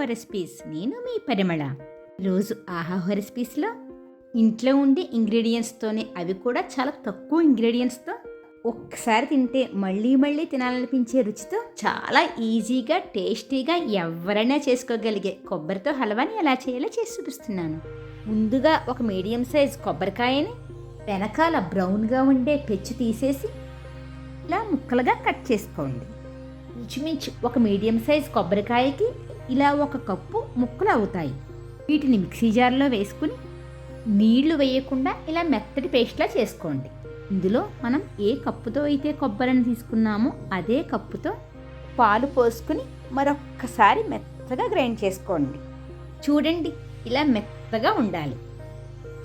ఆహాహో recipes. నేను మీ పరిమళ. ఈరోజు ఆహాహో రెసిపీస్లో ఇంట్లో ఉండే ఇంగ్రీడియంట్స్తోనే, అవి కూడా చాలా తక్కువ ఇంగ్రీడియంట్స్తో ఒక్కసారి తింటే మళ్ళీ మళ్ళీ తినాలనిపించే రుచితో చాలా ఈజీగా టేస్టీగా ఎవరైనా చేసుకోగలిగే కొబ్బరితో హల్వాని ఎలా చేయాలో చేసి చూపిస్తున్నాను. ముందుగా ఒక మీడియం సైజ్ కొబ్బరికాయని వెనకాల బ్రౌన్గా ఉండే పెచ్చు తీసేసి ఇలా ముక్కలుగా కట్ చేసుకోండి. ఇంచుమించు ఒక మీడియం సైజ్ కొబ్బరికాయకి ఇలా 1 కప్పు ముక్కలు అవుతాయి. వీటిని మిక్సీ జార్లో వేసుకుని నీళ్లు వేయకుండా ఇలా మెత్తటి పేస్ట్లా చేసుకోండి. ఇందులో మనం ఏ కప్పుతో అయితే కొబ్బరిని తీసుకున్నామో అదే కప్పుతో పాలు పోసుకుని మరొక్కసారి మెత్తగా గ్రైండ్ చేసుకోండి. చూడండి, ఇలా మెత్తగా ఉండాలి.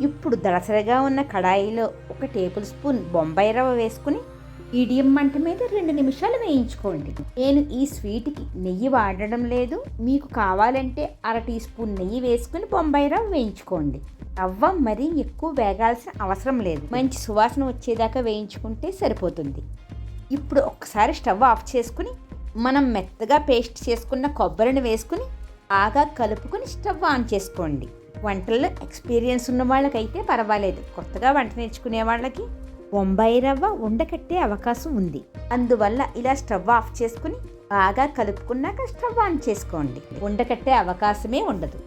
ఇప్పుడు దళసరిగా ఉన్న కడాయిలో 1 టేబుల్ స్పూన్ బొంబాయి రవ్వ వేసుకుని మీడియం మంట మీద 2 నిమిషాలు వేయించుకోండి. నేను ఈ స్వీట్కి నెయ్యి వాడడం లేదు. మీకు కావాలంటే 1/2 టీ స్పూన్ నెయ్యి వేసుకుని బొంబాయి రవ్వ వేయించుకోండి. రవ్వ మరీ ఎక్కువ వేగాల్సిన అవసరం లేదు. మంచి సువాసన వచ్చేదాకా వేయించుకుంటే సరిపోతుంది. ఇప్పుడు ఒక్కసారి స్టవ్ ఆఫ్ చేసుకుని మనం మెత్తగా పేస్ట్ చేసుకున్న కొబ్బరిని వేసుకుని బాగా కలుపుకుని స్టవ్ ఆన్ చేసుకోండి. వంటల్లో ఎక్స్పీరియన్స్ ఉన్న వాళ్ళకైతే పర్వాలేదు. కొత్తగా వంట నేర్చుకునే వాళ్ళకి బొంబాయి రవ్వ ఉండకట్టే అవకాశం ఉంది. అందువల్ల ఇలా స్టవ్ ఆఫ్ చేసుకుని బాగా కలుపుకున్నాక స్టవ్ ఆన్ చేసుకోండి. ఉండకట్టే అవకాశమే ఉండదు.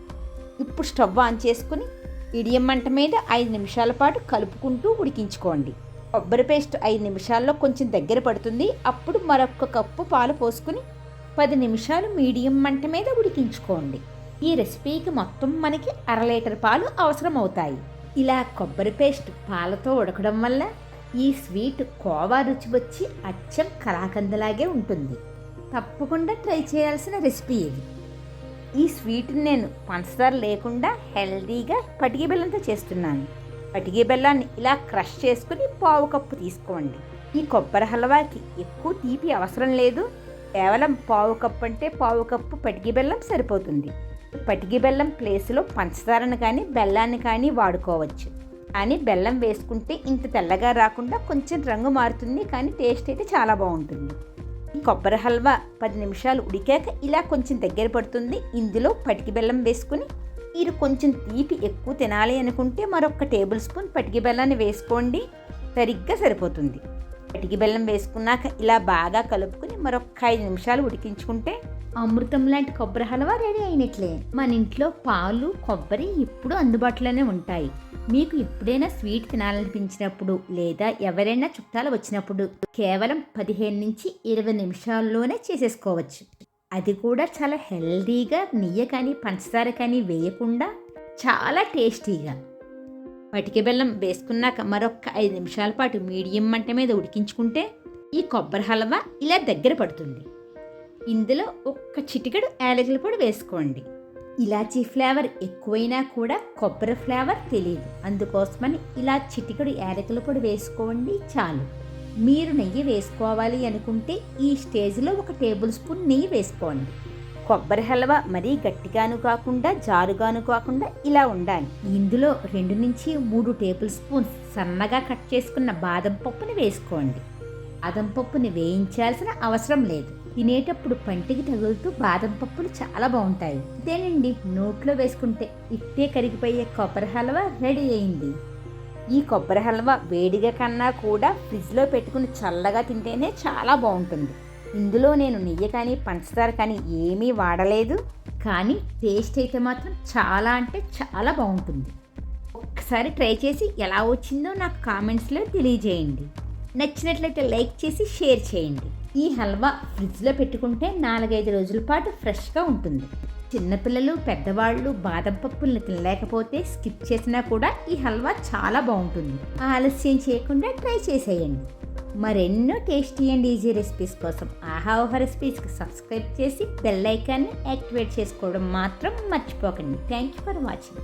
ఇప్పుడు స్టవ్ ఆన్ చేసుకుని మీడియం మంట మీద 5 నిమిషాల పాటు కలుపుకుంటూ ఉడికించుకోండి. కొబ్బరి పేస్ట్ 5 నిమిషాల్లో కొంచెం దగ్గర పడుతుంది. అప్పుడు మరొక కప్పు పాలు పోసుకుని 10 నిమిషాలు మీడియం మంట మీద ఉడికించుకోండి. ఈ రెసిపీకి మొత్తం మనకి 1/2 లీటర్ పాలు అవసరం అవుతాయి. ఇలా కొబ్బరి పేస్ట్ పాలతో ఉడకడం వల్ల ఈ స్వీట్ కోవా రుచి వచ్చి అచ్చం కలాకందలాగే ఉంటుంది. తప్పకుండా ట్రై చేయాల్సిన రెసిపీ ఇది. ఈ స్వీట్ని నేను పంచదార లేకుండా హెల్దీగా పటికి బెల్లంతో చేస్తున్నాను. పటికి బెల్లాన్ని ఇలా క్రష్ చేసుకుని 1/2 కప్పు తీసుకోండి. ఈ కొబ్బరి హల్వాకి ఎక్కువ తీపి అవసరం లేదు. కేవలం 1/2 కప్పు అంటే 1/2 కప్పు పటికి బెల్లం సరిపోతుంది. పటికి బెల్లం ప్లేస్లో పంచదారను కానీ బెల్లాన్ని కానీ వాడుకోవచ్చు. కానీ బెల్లం వేసుకుంటే ఇంత తెల్లగా రాకుండా కొంచెం రంగు మారుతుంది, కానీ టేస్ట్ అయితే చాలా బాగుంటుంది. ఈ కొబ్బరి హల్వా 10 నిమిషాలు ఉడికాక ఇలా కొంచెం దగ్గర పడుతుంది. ఇందులో పటికి బెల్లం వేసుకుని మీరు కొంచెం తీపి ఎక్కువ తినాలి అనుకుంటే మరొక టేబుల్ స్పూన్ పటికి బెల్లాన్ని వేసుకోండి. సరిగ్గా సరిపోతుంది. పటికి బెల్లం వేసుకున్నాక ఇలా బాగా కలుపుకుని మరొక 5 నిమిషాలు ఉడికించుకుంటే అమృతం లాంటి కొబ్బరి హల్వా రెడీ అయినట్లే. మన ఇంట్లో పాలు, కొబ్బరి ఇప్పుడు అందుబాటులోనే ఉంటాయి. మీకు ఎప్పుడైనా స్వీట్ తినాలనిపించినప్పుడు లేదా ఎవరైనా చుట్టాలు వచ్చినప్పుడు కేవలం 15 నుంచి 20 నిమిషాల్లోనే చేసేసుకోవచ్చు. అది కూడా చాలా హెల్దీగా, నెయ్యి కానీ పంచదార కానీ వేయకుండా చాలా టేస్టీగా. పటికి బెల్లం వేసుకున్నాక మరొక 5 నిమిషాల పాటు మీడియం మంట మీద ఉడికించుకుంటే ఈ కొబ్బరి హల్వా ఇలా దగ్గర పడుతుంది. ఇందులో 1 చిటికెడు యాలకుల పొడి వేసుకోండి. ఇలాచీ ఫ్లేవర్ ఎక్కువైనా కూడా కొబ్బరి ఫ్లేవర్ తెలియదు. అందుకోసమని ఇలా చిటికెడు యాలకుల పొడి వేసుకోండి చాలు. మీరు నెయ్యి వేసుకోవాలి అనుకుంటే ఈ స్టేజ్లో 1 టేబుల్ స్పూన్ నెయ్యి వేసుకోండి. కొబ్బరి హల్వా మరీ గట్టిగాను కాకుండా జారుగాను కాకుండా ఇలా ఉండాలి. ఇందులో 2 నుంచి 3 టేబుల్ స్పూన్స్ సన్నగా కట్ చేసుకున్న బాదం పప్పుని వేసుకోండి. బాదం పప్పుని వేయించాల్సిన అవసరం లేదు. తినేటప్పుడు పంటికి తగులుతూ బాదం పప్పులు చాలా బాగుంటాయి. ఇదేనండి, నోట్లో వేసుకుంటే ఇట్టే కరిగిపోయే కొబ్బరి హల్వా రెడీ అయింది. ఈ కొబ్బరి హల్వా వేడిగా కన్నా కూడా ఫ్రిడ్జ్లో పెట్టుకుని చల్లగా తింటేనే చాలా బాగుంటుంది. ఇందులో నేను నెయ్యి కానీ పంచదార కానీ ఏమీ వాడలేదు, కానీ టేస్ట్ అయితే మాత్రం చాలా అంటే చాలా బాగుంటుంది. ఒక్కసారి ట్రై చేసి ఎలా వచ్చిందో నాకు కామెంట్స్లో తెలియజేయండి. నచ్చినట్లయితే లైక్ చేసి షేర్ చేయండి. ఈ హల్వా ఫ్రిడ్జ్లో పెట్టుకుంటే 4-5 రోజుల పాటు ఫ్రెష్గా ఉంటుంది. చిన్నపిల్లలు, పెద్దవాళ్ళు బాదం పప్పుల్ని తినలేకపోతే స్కిప్ చేసినా కూడా ఈ హల్వా చాలా బాగుంటుంది. ఆలస్యం చేయకుండా ట్రై చేసేయండి. మరెన్నో టేస్టీ అండ్ ఈజీ రెసిపీస్ కోసం ఆహాహో రెసిపీస్కి సబ్స్క్రైబ్ చేసి బెల్ ఐకాన్ని యాక్టివేట్ చేసుకోవడం మాత్రం మర్చిపోకండి. Thank you for watching.